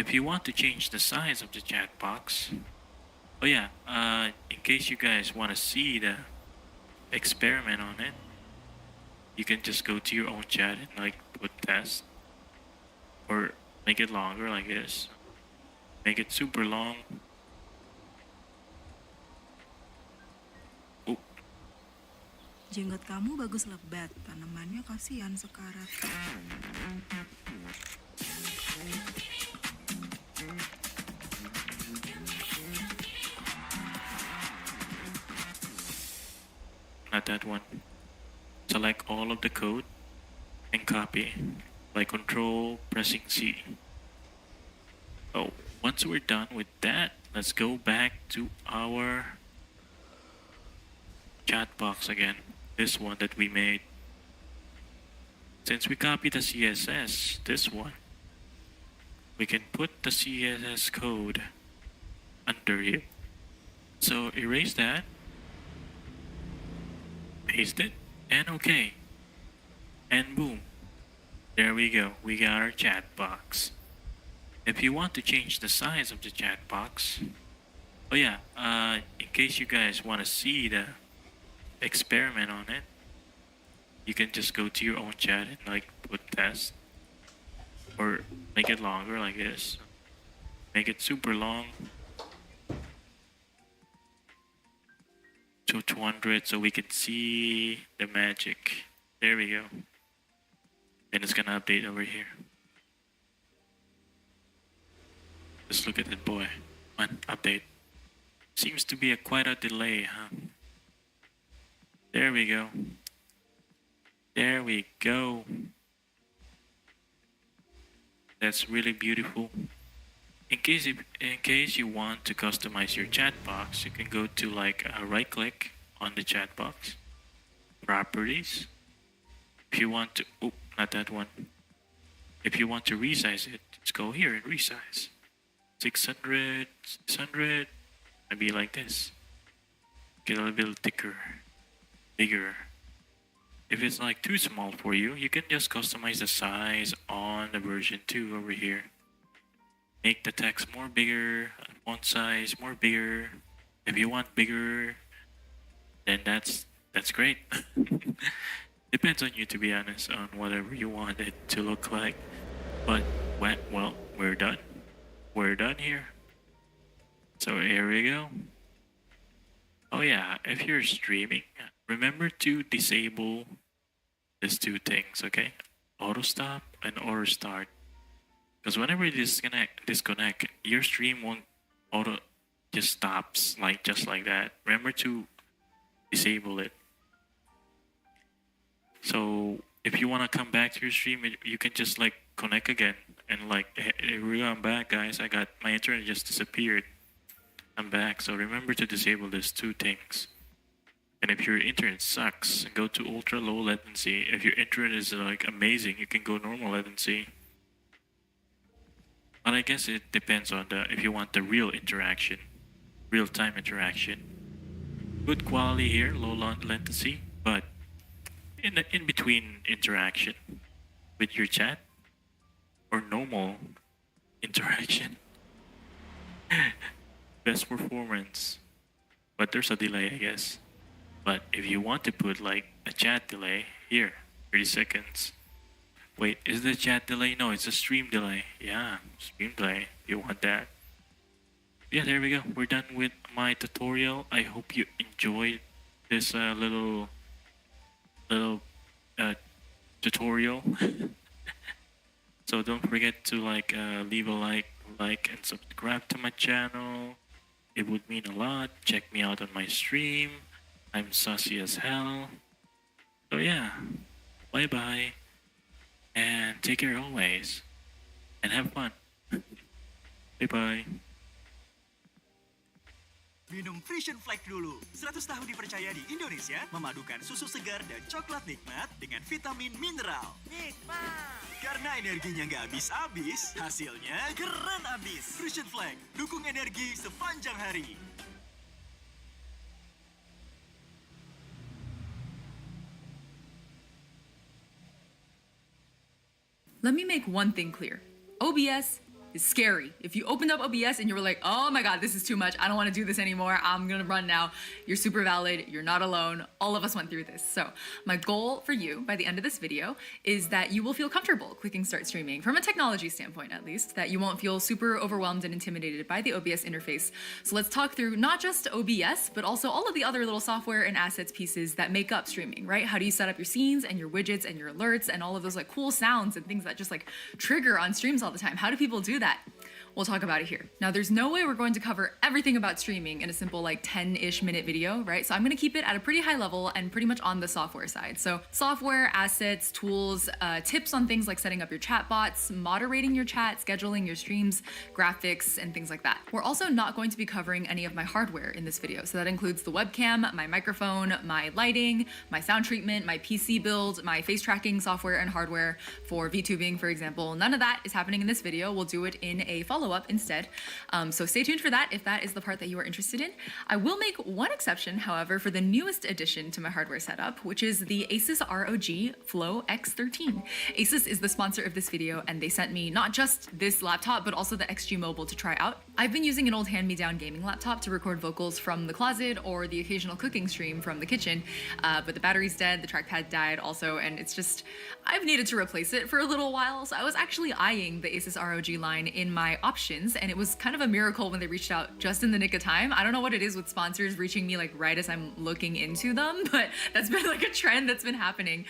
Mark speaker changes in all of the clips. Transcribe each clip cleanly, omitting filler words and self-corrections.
Speaker 1: If you want to change the size of the chat box, oh yeah, in case you guys want to see the experiment on it, you can just go to your own chat and like put test or make it longer like this. Make it super long. Oh,
Speaker 2: Jenggot kamu bagus lebat, tanamannya kasihan sekarat.
Speaker 1: not that one. Select all of the code and copy by control pressing C. Oh, once we're done with that, let's go back to our chat box again. This one that we made. Since we copied the CSS, this one, we can put the CSS code under here. So erase that, paste it, and okay. And boom, there we go, we got our chat box. If you want to change the size of the chat box, oh yeah, in case you guys want to see the experiment on it, you can just go to your own chat and like put test or make it longer like this. Make it super long. To 200 so we can see the magic. There we go. Then it's gonna update over here. Just look at that boy. One update. Seems to be quite a delay, huh? There we go. There we go. That's really beautiful. In case you want to customize your chat box, you can go to like right click on the chat box, properties. If you want to, oh, not that one. If you want to resize it, just go here and resize. 600, 600, maybe like this. Get a little bit thicker, bigger. If it's like too small for you, you can just customize the size on the version 2 over here. Make the text more bigger, font size more bigger. If you want bigger, then that's That's great. Depends on you, to be honest, on whatever you want it to look like. But well, we're done. We're done here. So here we go. Oh yeah, if you're streaming, remember to disable these two things, okay? Auto stop and auto start. Because whenever you disconnect, your stream won't auto just stops like just like that. Remember to disable it. So if you want to come back to your stream, you can just like connect again and like, here we go, I'm back, guys. I got my internet just disappeared. I'm back. So remember to disable these two things. And if your internet sucks, go to ultra low latency. If your internet is like amazing, you can go normal latency. But I guess it depends on if you want the real interaction, real time interaction. Good quality here, low latency, but in between interaction with your chat or normal interaction. Best performance, but there's a delay, I guess. But if you want to put like a chat delay here, 30 seconds. Wait, is the chat delay? No, it's a stream delay. Yeah, stream delay. You want that? Yeah, there we go. We're done with my tutorial. I hope you enjoyed this little tutorial. So don't forget to leave a like and subscribe to my channel. It would mean a lot. Check me out on my stream. I'm saucy as hell. So yeah, bye bye. And take care always. And have fun. Bye bye.
Speaker 3: Minum Frisian Flag dulu. 100 tahun dipercaya di Indonesia memadukan susu segar dan coklat nikmat dengan vitamin mineral. Nikmat! Karena energinya nggak habis-habis, hasilnya keren abis. Frisian Flag, dukung energi sepanjang hari.
Speaker 4: Let me make one thing clear. OBS is scary. If you opened up OBS and you were like, oh my God, this is too much. I don't want to do this anymore. I'm going to run now. You're super valid. You're not alone. All of us went through this. So my goal for you by the end of this video is that you will feel comfortable clicking start streaming from a technology standpoint, at least, that you won't feel super overwhelmed and intimidated by the OBS interface. So let's talk through not just OBS, but also all of the other little software and assets pieces that make up streaming, right? How do you set up your scenes and your widgets and your alerts and all of those like cool sounds and things that just like trigger on streams all the time? How do people do that? We'll talk about it here. Now, there's no way we're going to cover everything about streaming in a simple like 10-ish minute video, right? So I'm gonna keep it at a pretty high level and pretty much on the software side. So software, assets, tools, tips on things like setting up your chat bots, moderating your chat, scheduling your streams, graphics, and things like that. We're also not going to be covering any of my hardware in this video. So that includes the webcam, my microphone, my lighting, my sound treatment, my PC build, my face tracking software and hardware for VTubing, for example. None of that is happening in this video. We'll do it in a follow-up instead. So stay tuned for that if that is the part that you are interested in. I will make one exception, however, for the newest addition to my hardware setup, which is the Asus ROG Flow X13. Asus is the sponsor of this video, and they sent me not just this laptop, but also the XG Mobile to try out. I've been using an old hand-me-down gaming laptop to record vocals from the closet or the occasional cooking stream from the kitchen, but the battery's dead, the trackpad died also, and it's just, I've needed to replace it for a little while, so I was actually eyeing the Asus ROG line in my options, and it was kind of a miracle when they reached out just in the nick of time. I don't know what it is with sponsors reaching me like right as I'm looking into them, but that's been like a trend that's been happening.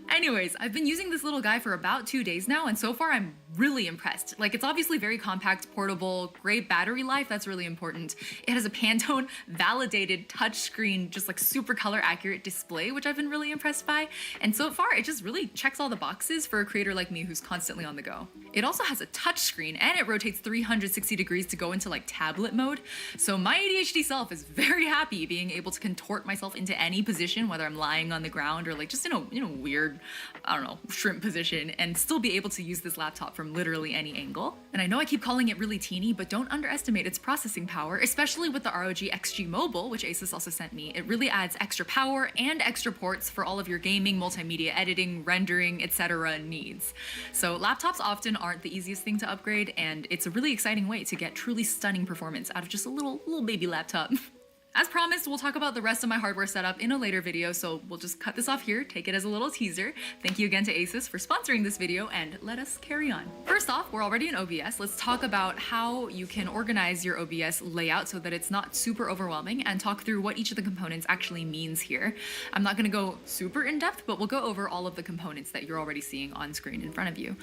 Speaker 4: Anyways, I've been using this little guy for about 2 days now, and so far I'm really impressed. Like, it's obviously very compact, portable, great battery life, that's really important. It has a Pantone validated touchscreen, just like super color accurate display, which I've been really impressed by. And so far, it just really checks all the boxes for a creator like me who's constantly on the go. It also has a touchscreen and it rotates 360 degrees to go into like tablet mode. So my ADHD self is very happy being able to contort myself into any position, whether I'm lying on the ground or like just in a weird, I don't know, shrimp position, and still be able to use this laptop from literally any angle. And I know I keep calling it really teeny, but don't underestimate its processing power, especially with the ROG XG Mobile, which Asus also sent me. It really adds extra power and extra ports for all of your gaming, multimedia editing, rendering, etc. needs. So laptops often aren't the easiest thing to upgrade, and it's a really exciting way to get truly stunning performance out of just a little baby laptop. As promised, we'll talk about the rest of my hardware setup in a later video, so we'll just cut this off here, take it as a little teaser. Thank you again to Asus for sponsoring this video, and let us carry on. First off, we're already in OBS. Let's talk about how you can organize your OBS layout so that it's not super overwhelming, and talk through what each of the components actually means here. I'm not gonna go super in depth, but we'll go over all of the components that you're already seeing on screen in front of you.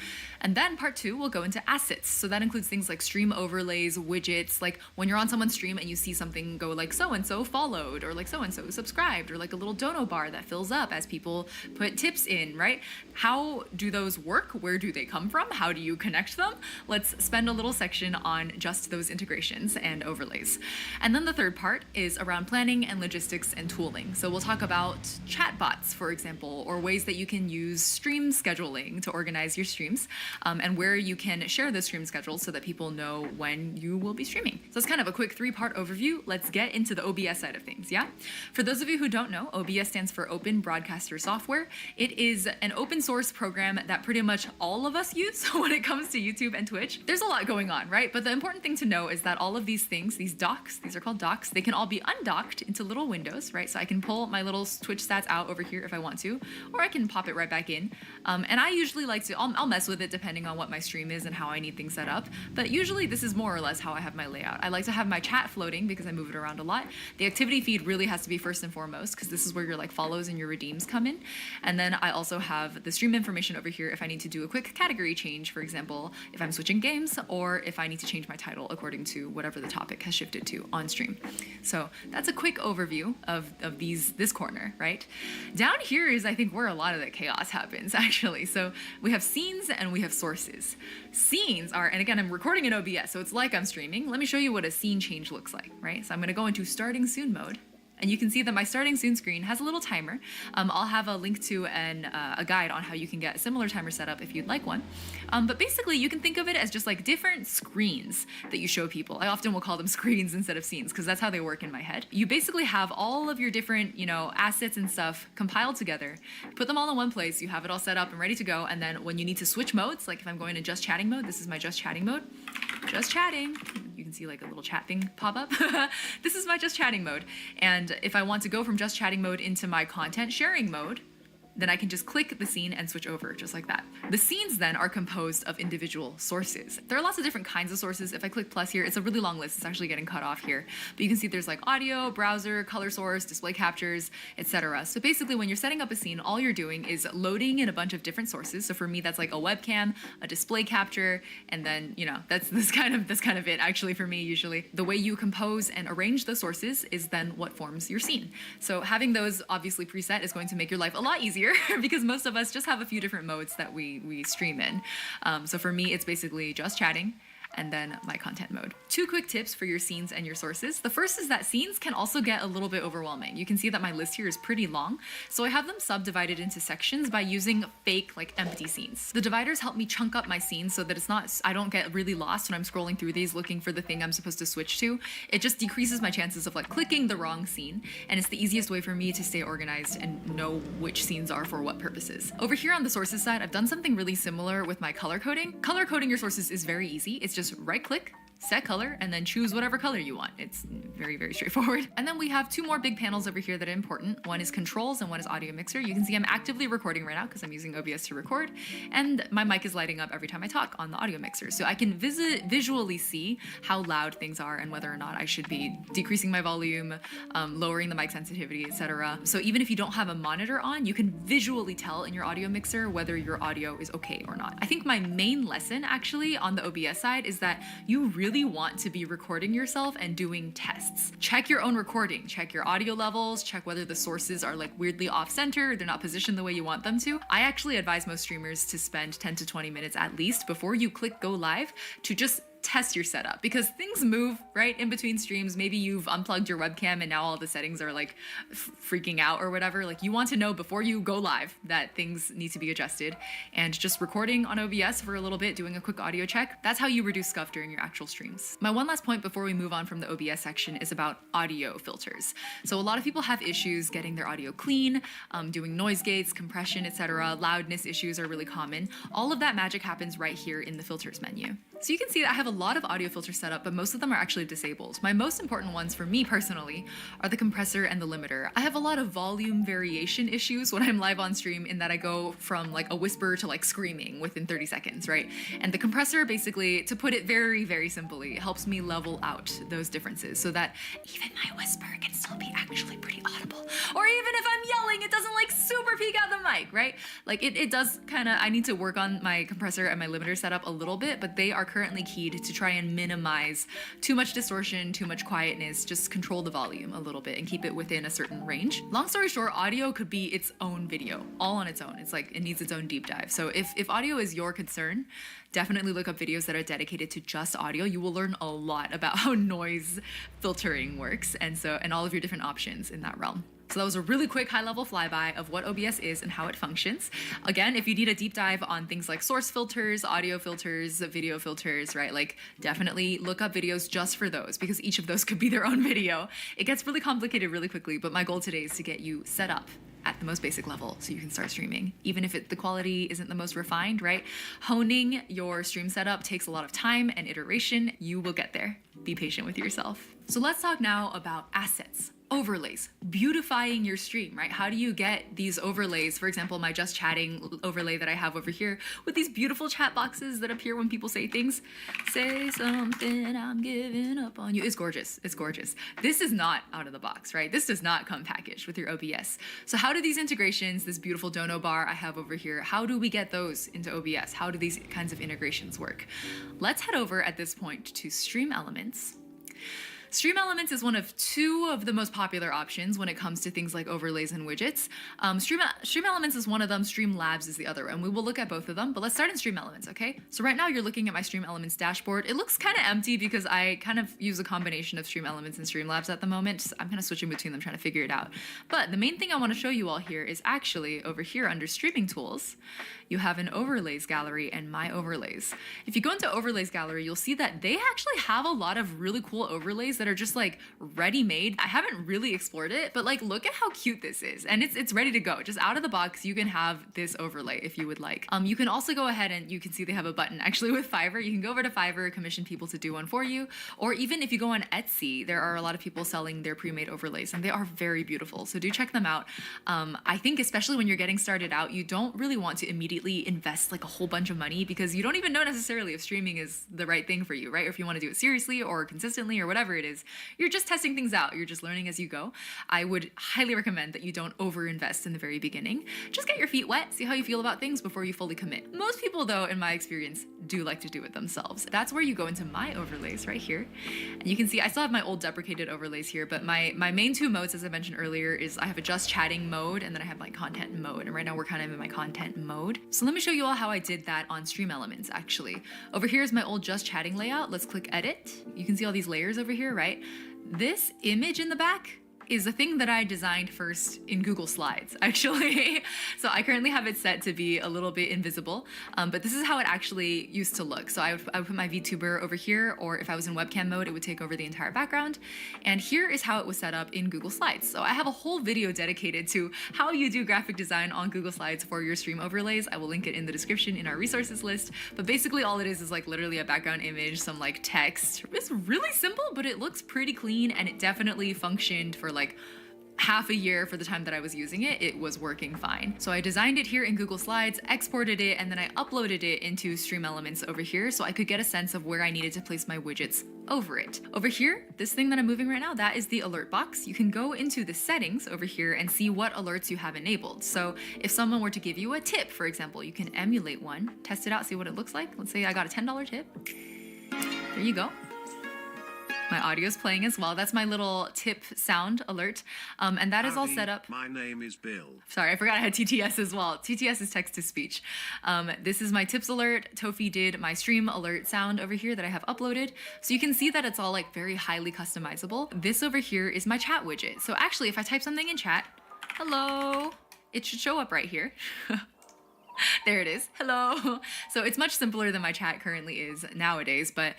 Speaker 4: And then part 2, we'll go into assets. So that includes things like stream overlays, widgets, like when you're on someone's stream and you see something go like so-and-so followed, or like so-and-so subscribed, or like a little dono bar that fills up as people put tips in, right? How do those work? Where do they come from? How do you connect them? Let's spend a little section on just those integrations and overlays. And then the third part is around planning and logistics and tooling. So we'll talk about chatbots, for example, or ways that you can use stream scheduling to organize your streams, and where you can share the stream schedule so that people know when you will be streaming. So it's kind of a quick 3-part overview. Let's get into the OBS side of things, yeah? For those of you who don't know, OBS stands for Open Broadcaster Software. It is an open source program that pretty much all of us use when it comes to YouTube and Twitch. There's a lot going on, right? But the important thing to know is that all of these things, these docks, these are called docks, they can all be undocked into little windows, right? So I can pull my little Twitch stats out over here if I want to, or I can pop it right back in. And I usually like to, I'll mess with it depending on what my stream is and how I need things set up. But usually this is more or less how I have my layout. I like to have my chat floating because I move it around a lot. The activity feed really has to be first and foremost because this is where your like follows and your redeems come in. And then I also have the stream information over here if I need to do a quick category change, for example, if I'm switching games, or if I need to change my title according to whatever the topic has shifted to on stream. So that's a quick overview of this corner, right? Down here is, I think, where a lot of the chaos happens, actually. So we have scenes and we have sources. Scenes are, and again, I'm recording in OBS, so it's like I'm streaming. Let me show you what a scene change looks like, right? So I'm gonna go into starting soon mode. And you can see that my starting soon screen has a little timer. I'll have a link to a guide on how you can get a similar timer set up if you'd like one. But basically, you can think of it as just like different screens that you show people. I often will call them screens instead of scenes because that's how they work in my head. You basically have all of your different, assets and stuff compiled together, put them all in one place, you have it all set up and ready to go, and then when you need to switch modes, like if I'm going to just chatting mode, this is my just chatting mode. Just chatting. You can see like a little chat thing pop up. This is my just chatting mode. And if I want to go from just chatting mode into my content sharing mode, then I can just click the scene and switch over just like that. The scenes then are composed of individual sources. There are lots of different kinds of sources. If I click plus here, it's a really long list. It's actually getting cut off here. But you can see there's like audio, browser, color source, display captures, etc. So basically when you're setting up a scene, all you're doing is loading in a bunch of different sources. So for me, that's like a webcam, a display capture, and then, that's kind of it actually for me usually. The way you compose and arrange the sources is then what forms your scene. So having those obviously preset is going to make your life a lot easier because most of us just have a few different modes that we stream in. So for me, it's basically just chatting and then my content mode. 2 quick tips for your scenes and your sources. The first is that scenes can also get a little bit overwhelming. You can see that my list here is pretty long, so I have them subdivided into sections by using fake, like empty scenes. The dividers help me chunk up my scenes so that I don't get really lost when I'm scrolling through these looking for the thing I'm supposed to switch to. It just decreases my chances of like clicking the wrong scene, and it's the easiest way for me to stay organized and know which scenes are for what purposes. Over here on the sources side, I've done something really similar with my color coding. Color coding your sources is very easy. It's just right click, set color, and then choose whatever color you want. It's very, very straightforward. And then we have 2 more big panels over here that are important. One is controls and one is audio mixer. You can see I'm actively recording right now because I'm using OBS to record, and my mic is lighting up every time I talk on the audio mixer. So I can visually see how loud things are and whether or not I should be decreasing my volume, lowering the mic sensitivity, etc. So even if you don't have a monitor on, you can visually tell in your audio mixer whether your audio is okay or not. I think my main lesson actually on the OBS side is that you really want to be recording yourself and doing tests. Check your own recording, check your audio levels, check whether the sources are like weirdly off center, they're not positioned the way you want them to. I actually advise most streamers to spend 10 to 20 minutes at least before you click go live to just test your setup because things move right in between streams. Maybe you've unplugged your webcam and now all the settings are like freaking out or whatever. Like you want to know before you go live that things need to be adjusted, and just recording on OBS for a little bit, doing a quick audio check, that's how you reduce scuff during your actual streams. My one last point before we move on from the OBS section is about audio filters. So a lot of people have issues getting their audio clean, doing noise gates, compression, etc. Loudness issues are really common. All of that magic happens right here in the filters menu. So you can see that I have a lot of audio filters set up, but most of them are actually disabled. My most important ones for me personally are the compressor and the limiter. I have a lot of volume variation issues when I'm live on stream in that I go from like a whisper to like screaming within 30 seconds, right? And the compressor basically, to put it very, very simply, helps me level out those differences so that even my whisper can still be actually pretty audible. Or even if I'm yelling, it doesn't like super peek out the mic, right? Like it does kind of, I need to work on my compressor and my limiter setup a little bit, but they are currently keyed to try and minimize too much distortion, too much quietness, just control the volume a little bit and keep it within a certain range. Long story short, audio could be its own video, all on its own. It's like, it needs its own deep dive. So if audio is your concern, definitely look up videos that are dedicated to just audio. You will learn a lot about how noise filtering works and all of your different options in that realm. So that was a really quick high-level flyby of what OBS is and how it functions. Again, if you need a deep dive on things like source filters, audio filters, video filters, right? Like definitely look up videos just for those because each of those could be their own video. It gets really complicated really quickly, but my goal today is to get you set up at the most basic level so you can start streaming, even if the quality isn't the most refined, right? Honing your stream setup takes a lot of time and iteration. You will get there. Be patient with yourself. So let's talk now about assets. Overlays, beautifying your stream, right? How do you get these overlays? For example, my just chatting overlay that I have over here with these beautiful chat boxes that appear when people say things. Say something, I'm giving up on you. It's gorgeous. It's gorgeous. This is not out of the box, right? This does not come packaged with your OBS. So how do these integrations, this beautiful dono bar I have over here, how do we get those into OBS? How do these kinds of integrations work? Let's head over at this point to Stream Elements. Stream Elements is one of two of the most popular options when it comes to things like overlays and widgets. Stream Elements is one of them, Streamlabs is the other, and we will look at both of them, but let's start in Stream Elements, okay? So right now you're looking at my Stream Elements dashboard. It looks kind of empty because I kind of use a combination of Stream Elements and Streamlabs at the moment. I'm kind of switching between them, trying to figure it out. But the main thing I want to show you all here is actually over here under Streaming Tools, you have an Overlays gallery and My Overlays. If you go into Overlays gallery, you'll see that they actually have a lot of really cool overlays that are just like ready-made. I haven't really explored it, but like look at how cute this is. And it's ready to go. Just out of the box, you can have this overlay if you would like. You can also go ahead and you can see they have a button actually with Fiverr. You can go over to Fiverr, commission people to do one for you. Or even if you go on Etsy, there are a lot of people selling their pre-made overlays and they are very beautiful. So do check them out. I think especially when you're getting started out, you don't really want to immediately invest like a whole bunch of money because you don't even know necessarily if streaming is the right thing for you, right? Or if you want to do it seriously or consistently or whatever it is. You're just testing things out. You're just learning as you go. I would highly recommend that you don't overinvest in the very beginning. Just get your feet wet, see how you feel about things before you fully commit. Most people though, in my experience, do like to do it themselves. That's where you go into My Overlays right here. And you can see I still have my old deprecated overlays here, but my main two modes, as I mentioned earlier, is I have a just chatting mode and then I have my content mode. And right now we're kind of in my content mode. So let me show you all how I did that on Stream Elements actually. Over here is my old just chatting layout. Let's click edit. You can see all these layers over here, right? This image in the back is a thing that I designed first in Google Slides, actually. So I currently have it set to be a little bit invisible, but this is how it actually used to look. So I would put my VTuber over here, or if I was in webcam mode, it would take over the entire background. And here is how it was set up in Google Slides. So I have a whole video dedicated to how you do graphic design on Google Slides for your stream overlays. I will link it in the description in our resources list. But basically all it is like literally a background image, some like text. It's really simple, but it looks pretty clean and it definitely functioned for like half a year. For the time that I was using it, it was working fine. So I designed it here in Google Slides, exported it, and then I uploaded it into Stream Elements over here so I could get a sense of where I needed to place my widgets over it. Over here, this thing that I'm moving right now, that is the alert box. You can go into the settings over here and see what alerts you have enabled. So if someone were to give you a tip, for example, you can emulate one, test it out, see what it looks like. Let's say I got a $10 tip. There you go. My audio is playing as well. That's my little tip sound alert. And that is all set up.
Speaker 5: My name is Bill.
Speaker 4: Sorry, I forgot I had TTS as well. TTS is text to speech. This is my tips alert. Tofi did my stream alert sound over here that I have uploaded. So you can see that it's all like very highly customizable. This over here is my chat widget. So actually, if I type something in chat, hello, it should show up right here. There it is. Hello. So it's much simpler than my chat currently is nowadays, but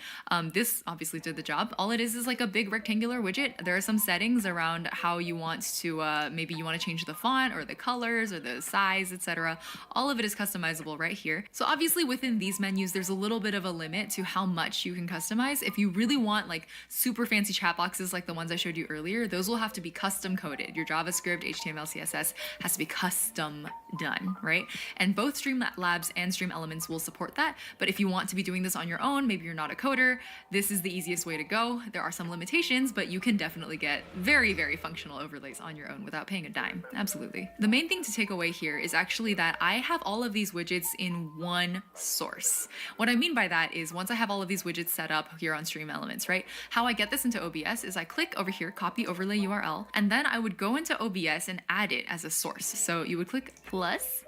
Speaker 4: this obviously did the job. All it is like a big rectangular widget. There are some settings around how you want to, maybe you want to change the font or the colors or the size, etc. All of it is customizable right here. So obviously within these menus, there's a little bit of a limit to how much you can customize. If you really want like super fancy chat boxes like the ones I showed you earlier, those will have to be custom coded. Your JavaScript, HTML, CSS has to be custom done, right? And both Streamlabs and Stream Elements will support that. But if you want to be doing this on your own, maybe you're not a coder, this is the easiest way to go. There are some limitations, but you can definitely get very, very functional overlays on your own without paying a dime. Absolutely. The main thing to take away here is actually that I have all of these widgets in one source. What I mean by that is once I have all of these widgets set up here on Stream Elements, right? How I get this into OBS is I click over here, copy overlay URL, and then I would go into OBS and add it as a source. So you would click plus,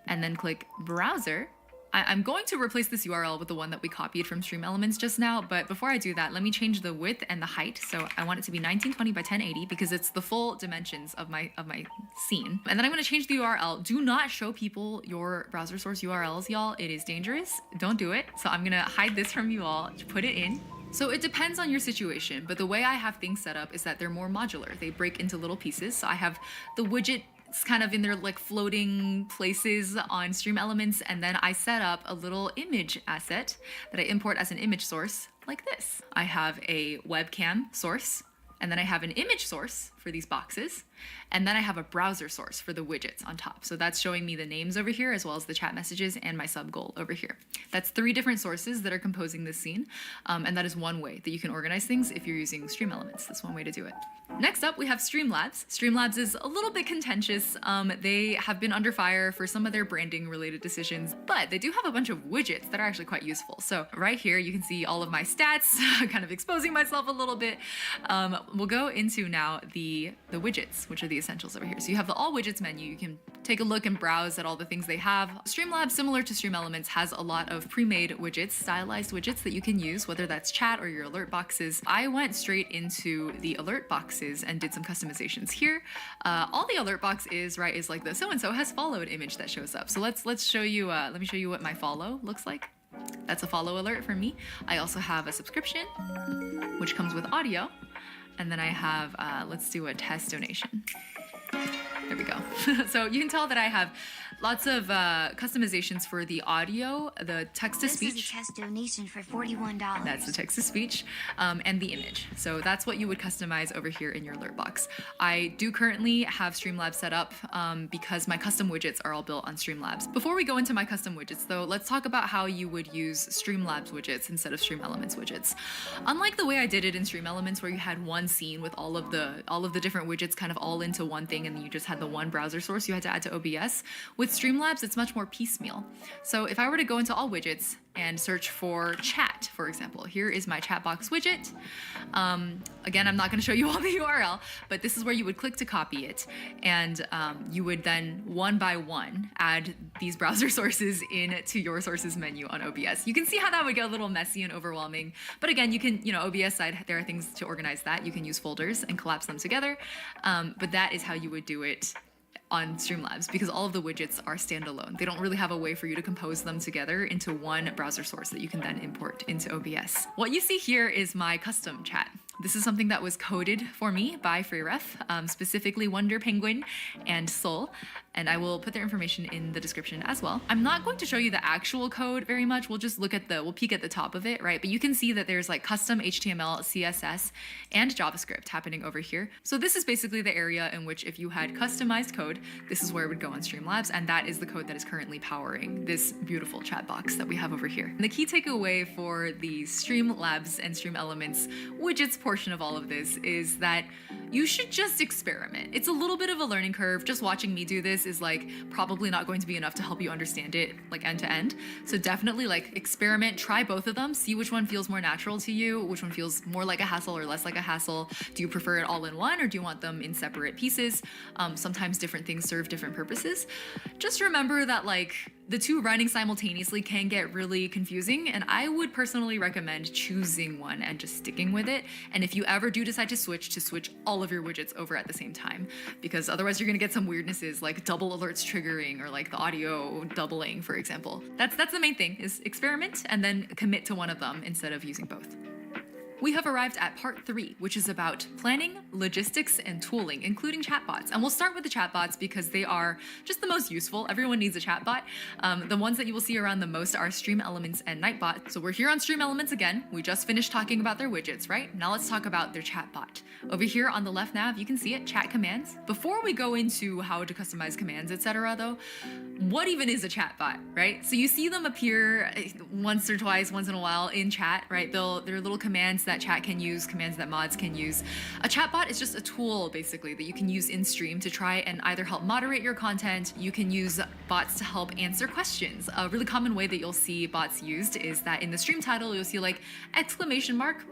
Speaker 4: and then click browser. I'm going to replace this URL with the one that we copied from Stream Elements just now, but before I do that, let me change the width and the height. So I want it to be 1920 by 1080 because it's the full dimensions of my scene. And then I'm going to change the URL. Do not show people your browser source URLs, y'all. It is dangerous. Don't do it. So I'm going to hide this from you all, put it in. So it depends on your situation, but the way I have things set up is that they're more modular. They break into little pieces. So I have the widget, it's kind of in their like floating places on Stream Elements, and then I set up a little image asset that I import as an image source like this. I have a webcam source, and then I have an image source for these boxes, and then I have a browser source for the widgets on top. So that's showing me the names over here as well as the chat messages and my sub goal over here. That's 3 different sources that are composing this scene, and that is one way that you can organize things if you're using Stream Elements. That's one way to do it. Next up, we have Streamlabs. Streamlabs is a little bit contentious. They have been under fire for some of their branding related decisions, but they do have a bunch of widgets that are actually quite useful. So right here, you can see all of my stats, kind of exposing myself a little bit. We'll go into now the widgets, which are the essentials over here. So you have the all widgets menu. You can take a look and browse at all the things they have. Streamlabs, similar to Stream Elements, has a lot of pre-made widgets, stylized widgets that you can use, whether that's chat or your alert boxes. I went straight into the alert boxes and did some customizations here. All the alert box is, right, is like the so-and-so has followed image that shows up. So let's show you, let me show you what my follow looks like. That's a follow alert for me. I also have a subscription, which comes with audio. And then I have, let's do a test donation. There we go. So you can tell that I have lots of customizations for the audio, the text-to-speech.
Speaker 5: This is a test donation for $41.
Speaker 4: That's the text-to-speech, and the image. So that's what you would customize over here in your alert box. I do currently have Streamlabs set up because my custom widgets are all built on Streamlabs. Before we go into my custom widgets though, let's talk about how you would use Streamlabs widgets instead of Stream Elements widgets. Unlike the way I did it in Stream Elements where you had one scene with all of the different widgets kind of all into one thing and then you just had the one browser source you had to add to OBS, with Streamlabs, it's much more piecemeal. So if I were to go into all widgets and search for chat, for example, here is my chat box widget. Again, I'm not going to show you all the URL, but this is where you would click to copy it. And you would then one by one add these browser sources into your sources menu on OBS. You can see how that would get a little messy and overwhelming. But again, you can, OBS side, there are things to organize that. You can use folders and collapse them together. But that is how you would do it on Streamlabs, because all of the widgets are standalone. They don't really have a way for you to compose them together into one browser source that you can then import into OBS. What you see here is my custom chat. This is something that was coded for me by FreeRef, specifically Wonder Penguin and Soul, and I will put their information in the description as well. I'm not going to show you the actual code very much. We'll just we'll peek at the top of it, right? But you can see that there's like custom HTML, CSS, and JavaScript happening over here. So this is basically the area in which if you had customized code, this is where it would go on Streamlabs, and that is the code that is currently powering this beautiful chat box that we have over here. And the key takeaway for the Streamlabs and Stream Elements widgets portion of all of this is that you should just experiment. It's a little bit of a learning curve. Just watching me do this is like probably not going to be enough to help you understand it like end to end. So definitely like experiment, try both of them, see which one feels more natural to you, which one feels more like a hassle or less like a hassle. Do you prefer it all in one or do you want them in separate pieces? Sometimes different things serve different purposes. Just remember that like the two running simultaneously can get really confusing, and I would personally recommend choosing one and just sticking with it. And if you ever do decide to switch all all of your widgets over at the same time, because otherwise you're gonna get some weirdnesses like double alerts triggering or like the audio doubling, for example. That's the main thing, is experiment and then commit to one of them instead of using both. We have arrived at part 3, which is about planning, logistics, and tooling, including chatbots. And we'll start with the chatbots because they are just the most useful. Everyone needs a chatbot. The ones that you will see around the most are Stream Elements and Nightbot. So we're here on Stream Elements again. We just finished talking about their widgets, right? Now let's talk about their chatbot. Over here on the left nav, you can see it, chat commands. Before we go into how to customize commands, etc. though, what even is a chatbot, right? So you see them appear once or twice, once in a while in chat, right? They're little commands that chat can use, commands that mods can use. A chatbot is just a tool, basically, that you can use in stream to try and either help moderate your content. You can use bots to help answer questions. A really common way that you'll see bots used is that in the stream title, you'll see like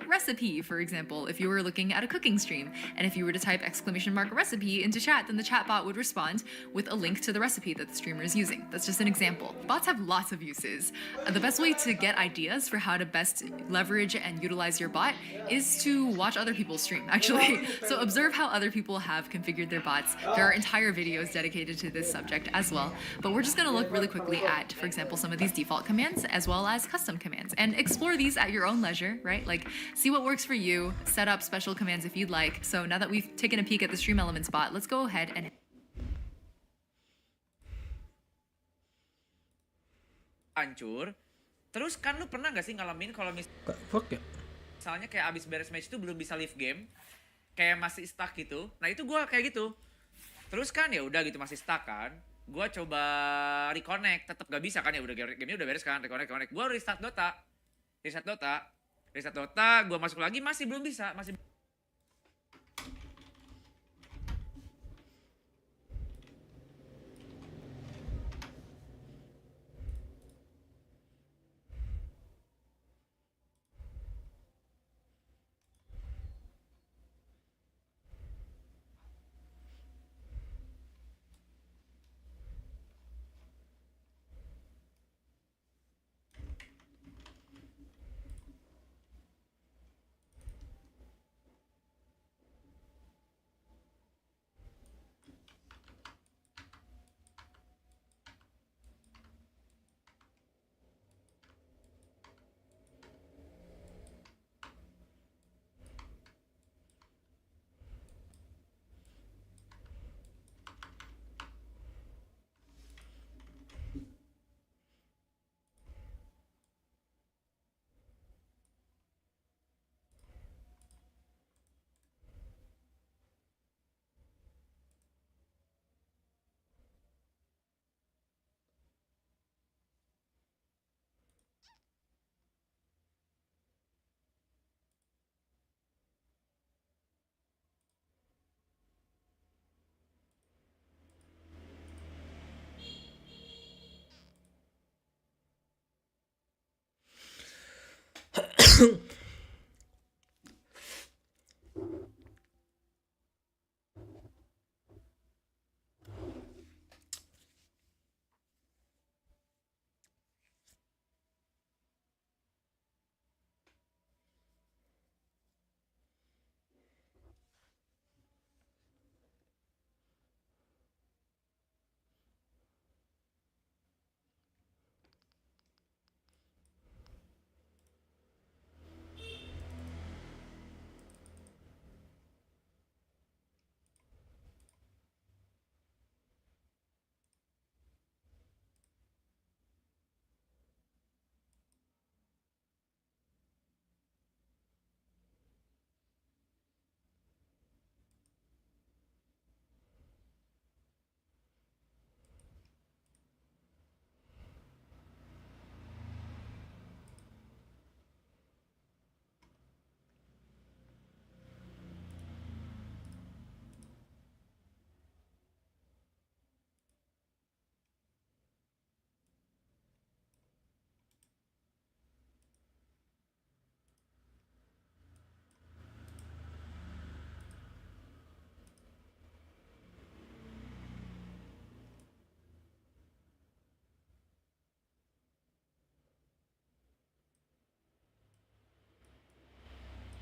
Speaker 4: !recipe, for example, if you were looking at a cooking stream. And if you were to type !recipe into chat, then the chatbot would respond with a link to the recipe that the streamer is using. That's just an example. Bots have lots of uses. The best way to get ideas for how to best leverage and utilize your bot is to watch other people stream, actually. So observe how other people have configured their bots. There are entire videos dedicated to this subject as well. But we're just gonna look really quickly at, for example, some of these default commands as well as custom commands and explore these at your own leisure, right? Like see what works for you, set up special commands if you'd like. So now that we've taken a peek at the Stream Elements bot, let's go ahead and
Speaker 6: hancur. Terus kan lu pernah gak sih ngalamin kalau misalnya kayak abis beres match itu belum bisa leave game, kayak masih stuck gitu. Nah itu gue kayak gitu. Terus kan ya udah gitu masih stuck kan. Gue coba reconnect, tetap gak bisa kan, ya udah gamenya udah beres kan, reconnect. Gue restart Dota, gue masuk lagi masih belum bisa, masih.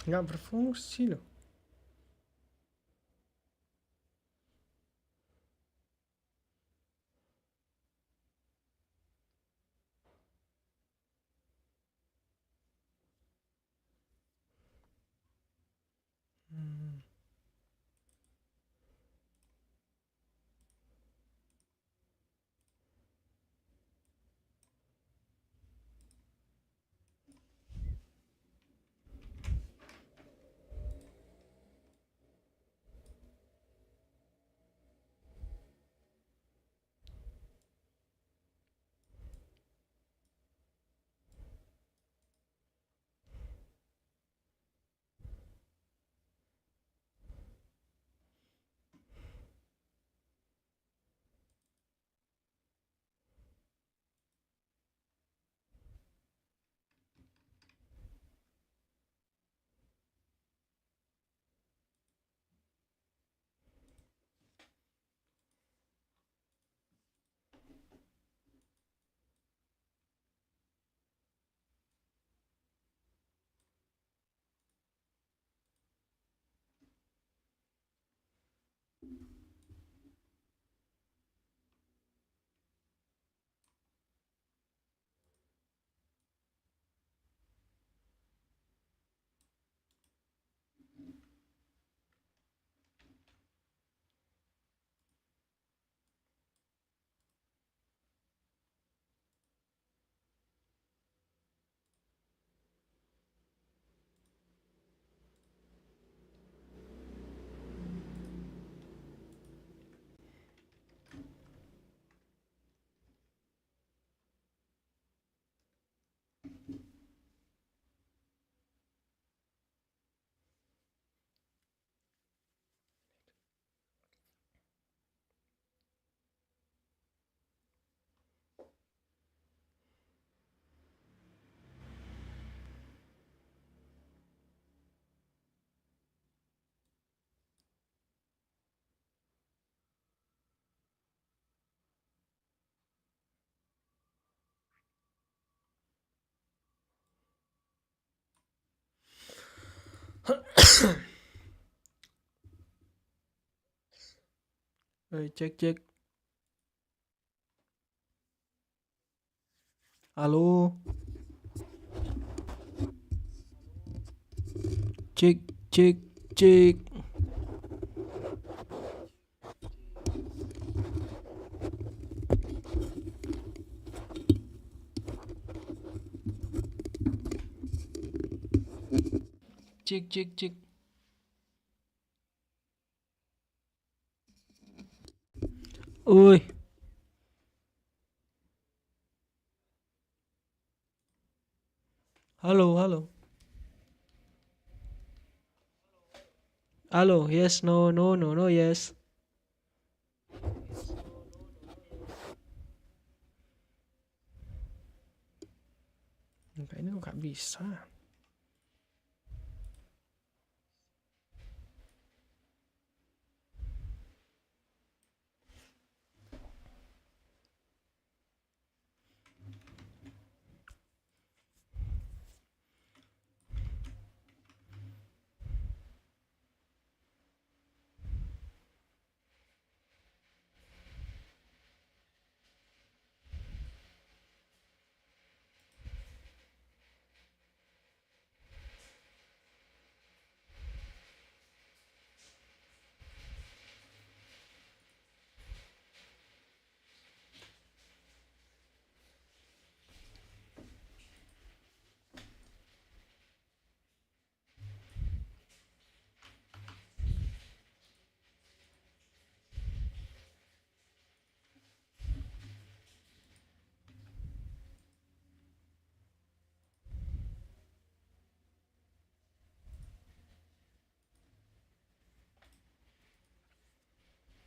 Speaker 7: Nggak berfungsi loh. Cek. Halo. Cek. Cek. Oi. Halo. Halo, yes, no, yes. Kayaknya nggak bisa.